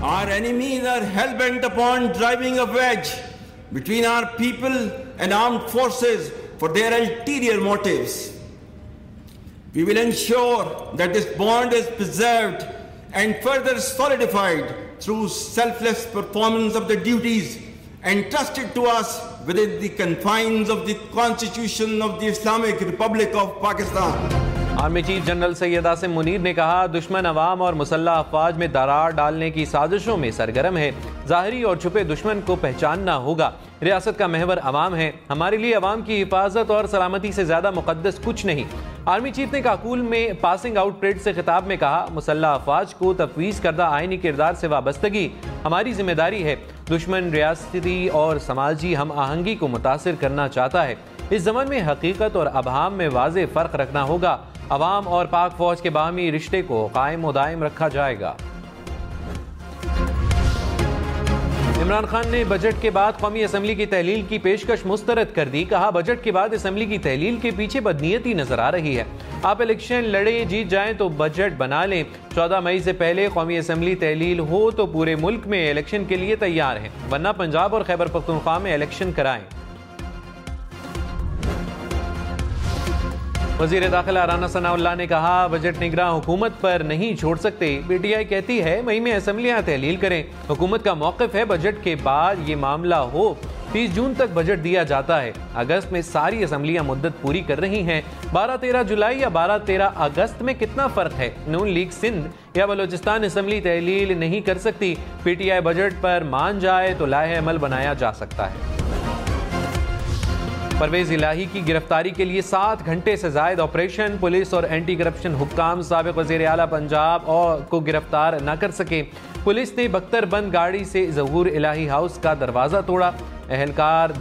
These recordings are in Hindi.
Our enemies are hell-bent upon driving a wedge between our people and armed forces for their ulterior motives. We will ensure that this bond is preserved and further solidified through selfless performance of the duties entrusted to us within the confines of the Constitution of the Islamic Republic of Pakistan. Army chief general Syed Asim Munir ने कहा, दुश्मन अवाम और मुसल्लह अफवाज में दरार डालने की साजिशों में सरगर्म है। ज़ाहिरी और छुपे दुश्मन को पहचानना होगा। रियासत का महवर अवाम है। हमारे लिए अवाम की हिफाजत और सलामती से ज़्यादा मुक़द्दस कुछ नहीं। आर्मी चीफ ने काकुल में पासिंग आउट परेड से खिताब में कहा, मुसल्लह अफवाज को तफवीज़ करदा आइनी किरदार से वाबस्तगी हमारी जिम्मेदारी है। दुश्मन रियासती और समाजी हम आहंगी को मुतासिर करना चाहता है। इस ज़मान में हकीकत और अबहाम में वाज़ेह फ़र्क रखना होगा। अवाम और पाक फौज के बाहमी रिश्ते को कायम व दायम रखा जाएगा। इमरान खान ने बजट के बाद कौमी असम्बली की तहलील की पेशकश मुस्तरद कर दी। कहा, बजट के बाद असम्बली की तहलील के पीछे बदनीयती नजर आ रही है। आप इलेक्शन लड़े जीत जाएं तो बजट बना लें। 14 मई से पहले कौमी असम्बली तहलील हो तो पूरे मुल्क में इलेक्शन के लिए तैयार हैं, वरना पंजाब और खैबर पख्तूनख्वा में इलेक्शन कराएं। वज़ीर दाखिला राना सनाउल्लाह ने कहा, बजट निगरान हुकूमत पर नहीं छोड़ सकते। PTI कहती है मई में असम्बलियाँ तहलील करें। हुकूमत का मौक़िफ़ है बजट के बाद ये मामला हो। 30 जून तक बजट दिया जाता है। अगस्त में सारी असम्बलियाँ मुद्दत पूरी कर रही हैं। 12-13 जुलाई या 12-13 अगस्त में कितना फ़र्क है? नून लीग सिंध या बलोचिस्तान असम्बली तहलील नहीं कर सकती। PTI बजट पर मान जाए तो लाहे अमल बनाया जा सकता है। परवेज इलाही की गिरफ्तारी के लिए 7 घंटे से जायद ऑपरेशन। पुलिस और एंटी करप्शन हुक्काम साबिक वज़ीर आला पंजाब को गिरफ्तार न कर सके। पुलिस ने बख्तरबंद गाड़ी से ज़हूर इलाही हाउस का दरवाज़ा तोड़ा। एहलकार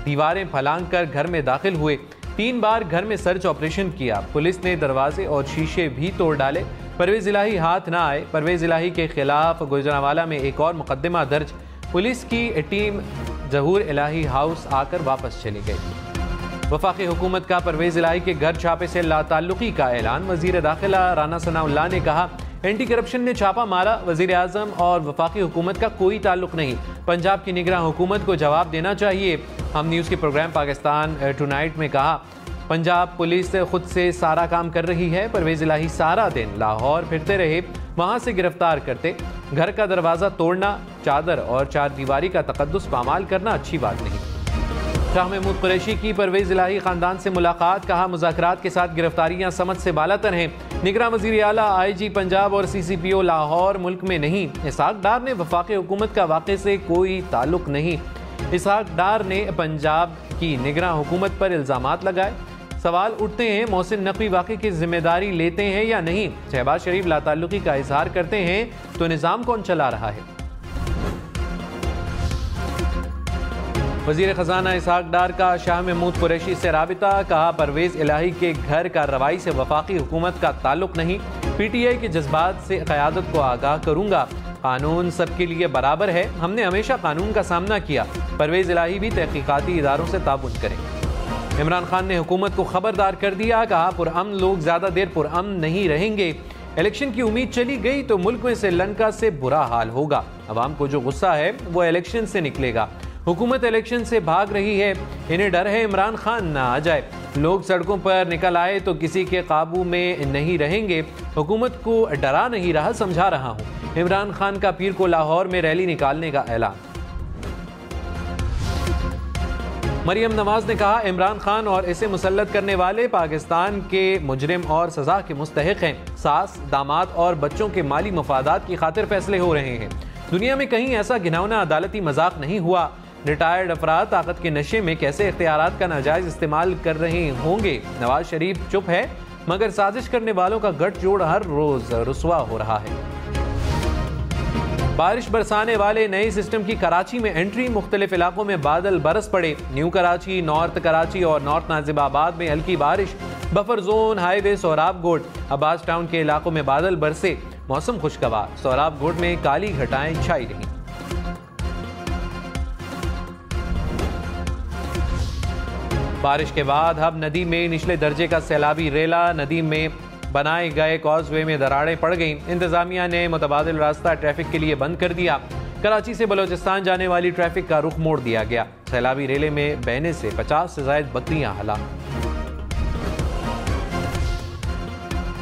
दीवारें फलांग कर घर में दाखिल हुए। 3 बार घर में सर्च ऑपरेशन किया। पुलिस ने दरवाजे और शीशे भी तोड़ डाले। परवेज इलाही हाथ न आए। परवेज इलाही के खिलाफ गुजरांवाला में एक और मुकदमा दर्ज। पुलिस की टीम ज़हूर इलाही हाउस आकर वापस चली गई। वफाकी हुकूमत का परवेज इलाही के घर छापे से लाताल्लुकी का ऐलान। वज़ीर दाखिला राना सनाउल्लाह ने कहा, एंटी करप्शन ने छापा मारा। वज़ीर आज़म और वफाकी हुकूमत का कोई ताल्लुक नहीं। पंजाब की निगरान हुकूमत को जवाब देना चाहिए। हम न्यूज़ के प्रोग्राम पाकिस्तान टुनाइट में कहा, पंजाब पुलिस खुद से सारा काम कर रही है। परवेज इलाही सारा दिन लाहौर फिरते रहे, वहाँ से गिरफ्तार करते। घर का दरवाज़ा तोड़ना, चादर और चार दीवारी का तकद्दुस पामाल करना अच्छी बात नहीं। शाह महमूद कुरैशी की परवेज इलाही ख़ानदान से मुलाकात। कहा, मुज़ाकरात के साथ गिरफ्तारियाँ समझ से बालातर हैं। निगरान वज़ीर आला, IG पंजाब और CCPO लाहौर मुल्क में नहीं। इसहाक डार ने वफाकी हुकूमत का वाक़े से कोई ताल्लुक नहीं। इसहाक डार ने पंजाब की निगरान हुकूमत पर इल्ज़ामात लगाए। सवाल उठते हैं, मोहसिन नकवी वाक़े की जिम्मेदारी लेते हैं या नहीं? शहबाज शरीफ लाताल्लुकी का इजहार करते हैं तो निज़ाम कौन चला रहा है? वज़ीर ख़जाना इसहाक डार का शाह महमूद कुरैशी से राबिता। कहा, परवेज इलाही के घर कार्रवाई से वफाकी हुकूमत का ताल्लुक नहीं। PTI के जज्बात से क़यादत को आगाह करूँगा। कानून सबके लिए बराबर है। हमने हमेशा कानून का सामना किया। परवेज इलाही भी तहकीकाती इदारों से ताबुन करें। इमरान खान ने हुकूमत को खबरदार कर दिया। कहा, पुरअमन लोग ज़्यादा देर पुरअमन नहीं रहेंगे। इलेक्शन की उम्मीद चली गई तो मुल्क में श्रीलंका से बुरा हाल होगा। अवाम को जो गुस्सा है वो इलेक्शन से निकलेगा। हुकूमत इलेक्शन से भाग रही है। इन्हें डर है इमरान खान ना आ जाए। लोग सड़कों पर निकल आए तो किसी के काबू में नहीं रहेंगे। हुकूमत को डरा नहीं रहा, समझा रहा हूँ। इमरान खान का पीर को लाहौर में रैली निकालने का ऐलान। मरियम नवाज ने कहा, इमरान खान और इसे मुसल्लत करने वाले पाकिस्तान के मुजरिम और सजा के मुस्तहिक हैं। सास, दामाद और बच्चों के माली मफादात की खातिर फैसले हो रहे हैं। दुनिया में कहीं ऐसा घिनौना अदालती मजाक नहीं हुआ। रिटायर्ड अफराद ताकत के नशे में कैसे इख्तियारात का नाजायज इस्तेमाल कर रहे होंगे। नवाज शरीफ चुप है, मगर साजिश करने वालों का गठजोड़ हर रोज रुसवा हो रहा है। बारिश बरसाने वाले नए सिस्टम की कराची में एंट्री। मुख्तलिफ इलाकों में बादल बरस पड़े। न्यू कराची, नॉर्थ कराची और नॉर्थ नाजिबाबाद में हल्की बारिश। बफर जोन, हाईवे, सोहराब गोड, अब्बास टाउन के इलाकों में बादल बरसे। मौसम खुशगवार। सोहराब गोड में काली घटाएं छाई रहीं। बारिश के बाद अब नदी में निचले दर्जे का सैलाबी रेला। नदी में बनाए गए कॉजवे में दरारें पड़ गईं। इंतजामिया ने मुतबादिल रास्ता ट्रैफिक के लिए बंद कर दिया। कराची से बलोचिस्तान जाने वाली ट्रैफिक का रुख मोड़ दिया गया। सैलाबी रेले में बहने से 50 से ज्यादा बकरियां हलाक।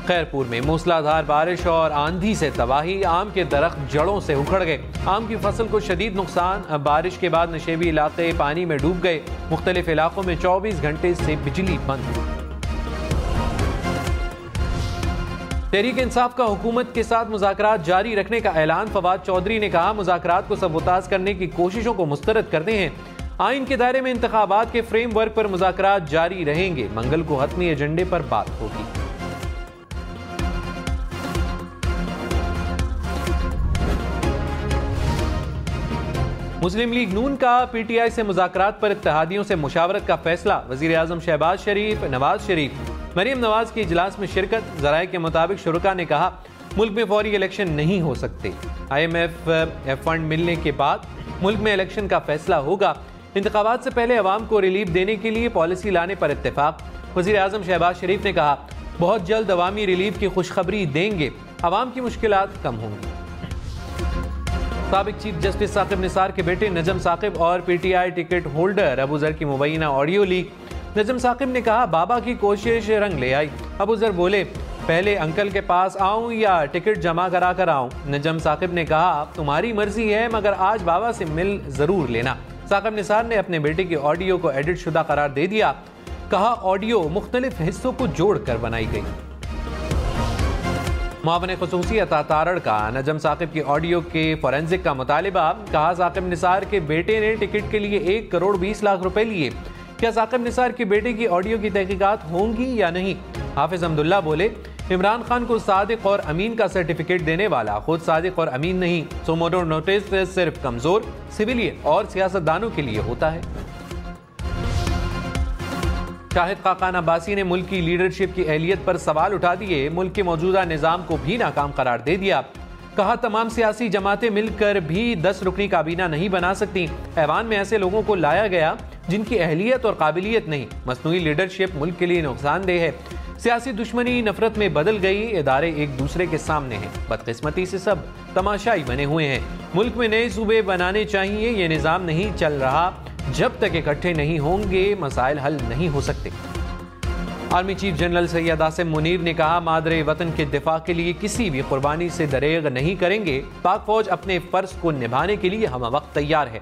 खैरपुर में मूसलाधार बारिश और आंधी से तबाही, आम के दरख्त जड़ों से उखड़ गए। आम की फसल को शदीद नुकसान। बारिश के बाद नशेबी इलाके पानी में डूब गए। मुख्तलिफ इलाकों में 24 घंटे से बिजली बंद। तहरीक इंसाफ का हुकूमत के साथ मुज़ाकरात जारी रखने का ऐलान। फवाद चौधरी ने कहा, मुज़ाकरात को सबूताज करने की कोशिशों को मुस्तरद करते हैं। आइन के दायरे में इंतखाबात के फ्रेमवर्क पर मुज़ाकरात जारी रहेंगे। मंगल को हतमी एजेंडे पर बात होगी। मुस्लिम लीग नून का पीटीआई से मुज़ाकरात पर इत्तेहादियों से मुशावरत का फैसला। वज़ीर आज़म शहबाज शरीफ, नवाज शरीफ, मरीम नवाज के इजलास में शिरकत। ज़राए के मुताबिक शुरका ने कहा, मुल्क में फौरी इलेक्शन नहीं हो सकते। IMF फंड मिलने के बाद मुल्क में इलेक्शन का फैसला होगा। इंतखाबात से पहले अवाम को रिलीफ देने के लिए पॉलिसी लाने पर इत्तेफाक। वज़ीर आज़म शहबाज शरीफ ने कहा, बहुत जल्द अवामी रिलीफ की खुशखबरी देंगे, अवाम की मुश्किलात कम होंगी। साबिक चीफ जस्टिस साकिब निसार के बेटे नजम साकिब और PTI टिकट होल्डर अबू जर की मुबैना ऑडियो लीक। नजम साकिब ने कहा, बाबा की कोशिश रंग ले आई। अबू जर बोले, पहले अंकल के पास आऊं या टिकट जमा करा कर आऊं। नजम साकिब ने कहा, तुम्हारी मर्जी है, मगर आज बाबा से मिल जरूर लेना। साकिब निसार ने अपने बेटे की ऑडियो को एडिट शुदा करार दे दिया। कहा, ऑडियो मुख्तलिफ हिस्सों को जोड़कर बनाई गई। मुआवन ख़ुसूसी अता तारड़ का नजम साकिब की ऑडियो के फोरेंसिक का मुतालिबा। कहा, साकिब निसार के बेटे ने टिकट के लिए 1 करोड़ 20 लाख रुपए लिए। क्या साकिब निसार के बेटे की ऑडियो की तहकीकात होंगी या नहीं? हाफिज अब्दुल्ला बोले, इमरान खान को सादिक और अमीन का सर्टिफिकेट देने वाला खुद सादिक और अमीन नहीं। सुमोटो नोटिस सिर्फ कमजोर सिविलियन और सियासतदानों के लिए होता है। शाहिद खाकान अब्बासी ने मुल्क की लीडरशिप की अहलियत पर सवाल उठा दिए। मुल्क के मौजूदा निज़ाम को भी नाकाम करार दे दिया। कहा, तमाम सियासी जमातें मिलकर भी 10 रुकनी काबीना नहीं बना सकती। ऐवान में ऐसे लोगों को लाया गया जिनकी अहलियत और काबिलियत नहीं। मसनूई लीडरशिप मुल्क के लिए नुकसानदेह है। सियासी दुश्मनी नफरत में बदल गई। इदारे एक दूसरे के सामने हैं। बदकिस्मती से सब तमाशाई बने हुए हैं। मुल्क में नए सूबे बनाने चाहिए। ये निज़ाम नहीं चल रहा। जब तक इकट्ठे नहीं होंगे मसाइल हल नहीं हो सकते। Army chief general Syed Asim Munir ने कहा, मादरे वतन के दिफा के लिए किसी भी कुर्बानी से दरेग नहीं करेंगे। पाक फौज अपने फर्ज को निभाने के लिए हम वक्त तैयार है।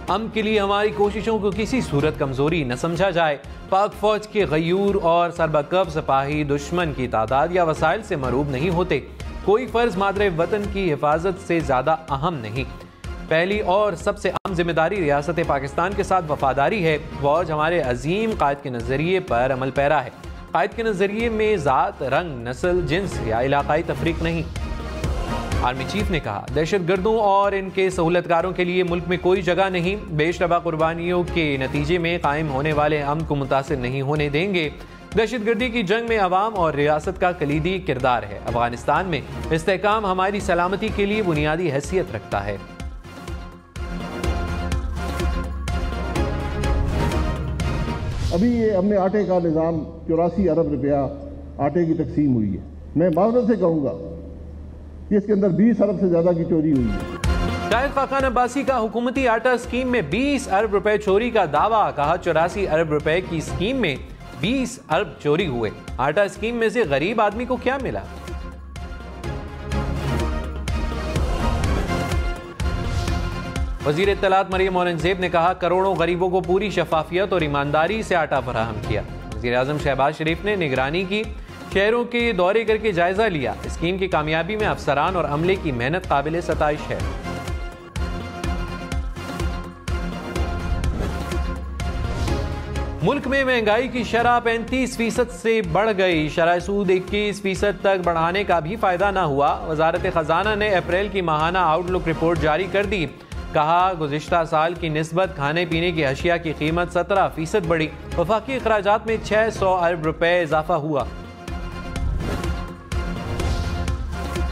अमन के लिए हमारी कोशिशों को किसी सूरत कमजोरी न समझा जाए। पाक फौज के गयूर और सरबकब सिपाही दुश्मन की तादाद या वसाइल से मरूब नहीं होते। कोई फर्ज मादरे वतन की हिफाजत से ज्यादा अहम नहीं। पहली और सबसे अहम जिम्मेदारी रियासत पाकिस्तान के साथ वफादारी है। फौज हमारे अजीम कायद के नजरिए पर अमल पैरा है। कायद के नजरिए में ज़ात, रंग, नस्ल, जिन्स या इलाकाई तफरीक नहीं। आर्मी चीफ ने कहा, दहशत गर्दों और इनके सहूलतकारों के लिए मुल्क में कोई जगह नहीं। बेशरबा कुर्बानियों के नतीजे में कायम होने वाले अमन को मुतासिर नहीं होने देंगे। दहशत गर्दी की जंग में अवाम और रियासत का कलीदी किरदार है। अफगानिस्तान में इस्तेहकाम हमारी सलामती के लिए बुनियादी हैसियत रखता है। अभी ये हमने आटे का निज़ाम 84 अरब रुपया आटे की तकसीम हुई है। मैं मावरत से कहूँगा कि इसके अंदर 20 अरब से ज़्यादा की चोरी हुई है। शाहिद खाकान अब्बासी का हुकूमती आटा स्कीम में 20 अरब रुपए चोरी का दावा। कहा, 84 अरब रुपए की स्कीम में 20 अरब चोरी हुए। आटा स्कीम में से गरीब आदमी को क्या मिला? वज़ीर इत्तलात मरियम औरंगज़ेब ने कहा, करोड़ों गरीबों को पूरी शफाफियत और ईमानदारी से आटा फराहम किया। वज़ीर आज़म शहबाज शरीफ ने निगरानी की, शहरों के दौरे करके जायजा लिया। स्कीम की कामयाबी में अफसरान और अमले की मेहनत काबिल सताइश है। मुल्क में महंगाई की शरह 35% से बढ़ गई। शरह सूद 21% तक बढ़ाने का भी फायदा न हुआ। वजारत खजाना ने अप्रैल की माहाना आउटलुक रिपोर्ट जारी कर दी। कहा, गुज़िश्ता साल की निस्बत खाने पीने की अशिया की कीमत 17% बढ़ी। वफाकी अखराजात में 600 अरब रुपए इजाफा हुआ।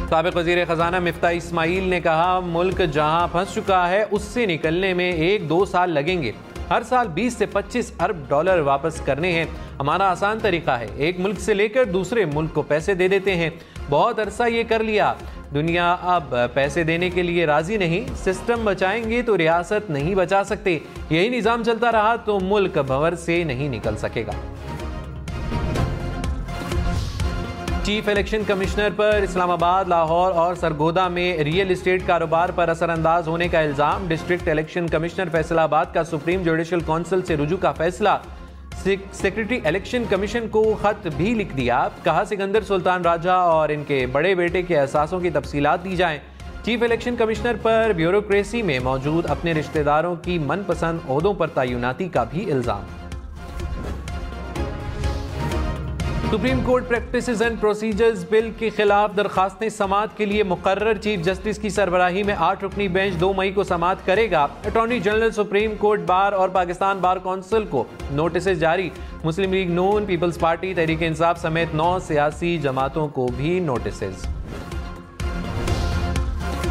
साबिक वज़ीर ख़जाना मिफ्ता इस्माइल ने कहा, मुल्क जहां फंस चुका है उससे निकलने में 1-2 साल लगेंगे। हर साल 20 से 25 अरब डॉलर वापस करने हैं। हमारा आसान तरीका है, एक मुल्क से लेकर दूसरे मुल्क को पैसे दे देते हैं। बहुत अरसा ये कर लिया, दुनिया अब पैसे देने के लिए राजी नहीं। सिस्टम बचाएंगे तो रियासत नहीं बचा सकते। यही निज़ाम चलता रहा तो मुल्क भंवर से नहीं निकल सकेगा। चीफ इलेक्शन कमिश्नर पर इस्लामाबाद, लाहौर और सरगोदा में रियल एस्टेट कारोबार पर असरअंदाज होने का इल्जाम। डिस्ट्रिक्ट इलेक्शन कमिश्नर फैसलाबाद का सुप्रीम जुडिशल काउंसिल से रुजू का फैसला। सेक्रेटरी इलेक्शन कमीशन को खत भी लिख दिया। कहा, सिकंदर सुल्तान राजा और इनके बड़े बेटे के अहसासों की तफसीलात दी जाएं। चीफ इलेक्शन कमिश्नर पर ब्यूरोक्रेसी में मौजूद अपने रिश्तेदारों की मनपसंद ओहदों पर तैनाती का भी इल्जाम। Supreme court practices and procedures bill के खिलाफ दरखास्तें समाअत के लिए मुकर्रर। चीफ जस्टिस की सरबराही में 8 रुकनी बेंच 2 मई को समाअत करेगा। Attorney general, supreme court bar और पाकिस्तान बार काउंसिल को नोटिस जारी। मुस्लिम लीग नून, पीपल्स पार्टी, तहरीक इंसाफ समेत 9 सियासी जमातों को भी नोटिस।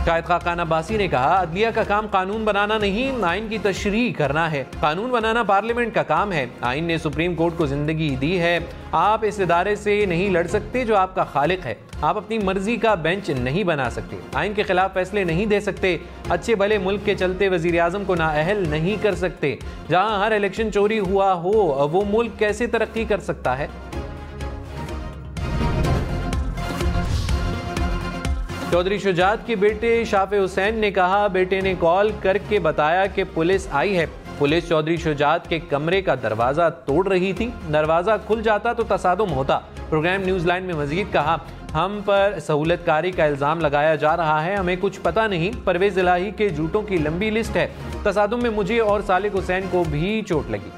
शाहिद खाकान अब्बासी ने कहा, अदलिया का काम कानून बनाना नहीं, आइन की तशरीह करना है। कानून बनाना पार्लियामेंट का काम है। आइन ने सुप्रीम कोर्ट को जिंदगी दी है। आप इस इदारे से नहीं लड़ सकते जो आपका खालिक है। आप अपनी मर्जी का बेंच नहीं बना सकते। आइन के खिलाफ फैसले नहीं दे सकते। अच्छे भले मुल्क के चलते वजीर आजम को नाअहल नहीं कर सकते। जहां हर इलेक्शन चोरी हुआ हो, वो मुल्क कैसे तरक्की कर सकता है? चौधरी शुजात के बेटे शाफे हुसैन ने कहा, बेटे ने कॉल करके बताया कि पुलिस आई है। पुलिस चौधरी शुजात के कमरे का दरवाजा तोड़ रही थी। दरवाजा खुल जाता तो तसादुम होता। प्रोग्राम न्यूज़लैंड में मजीद कहा, हम पर सहूलतकारी का इल्ज़ाम लगाया जा रहा है, हमें कुछ पता नहीं। परवेज इलाही के झूठों की लंबी लिस्ट है। तसादुम में मुझे और सालिक हुसैन को भी चोट लगी।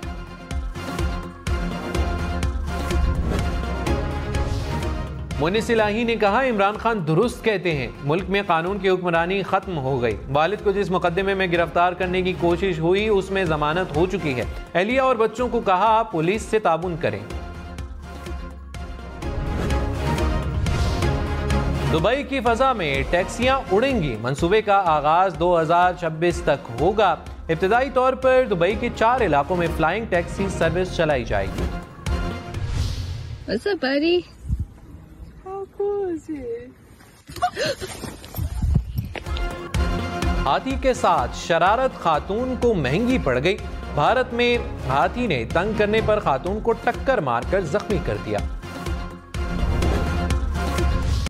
मुनिस इलाही ने कहा, इमरान खान दुरुस्त कहते हैं, मुल्क में कानून की हुक्मरानी खत्म हो गई। वालिद को जिस मुकदमे में गिरफ्तार करने की कोशिश हुई उसमें जमानत हो चुकी है। अहलिया और बच्चों को कहा, पुलिस से ताबुन करें। दुबई की फजा में टैक्सियां उड़ेंगी। मंसूबे का आगाज 2026 तक होगा। इब्तदाई तौर पर दुबई के 4 इलाकों में फ्लाइंग टैक्सी सर्विस चलाई जाएगी। What's up, buddy? How cool is it? हाथी के साथ शरारत खातून को महंगी पड़ गई। भारत में हाथी ने तंग करने पर खातून को टक्कर मारकर जख्मी कर दिया।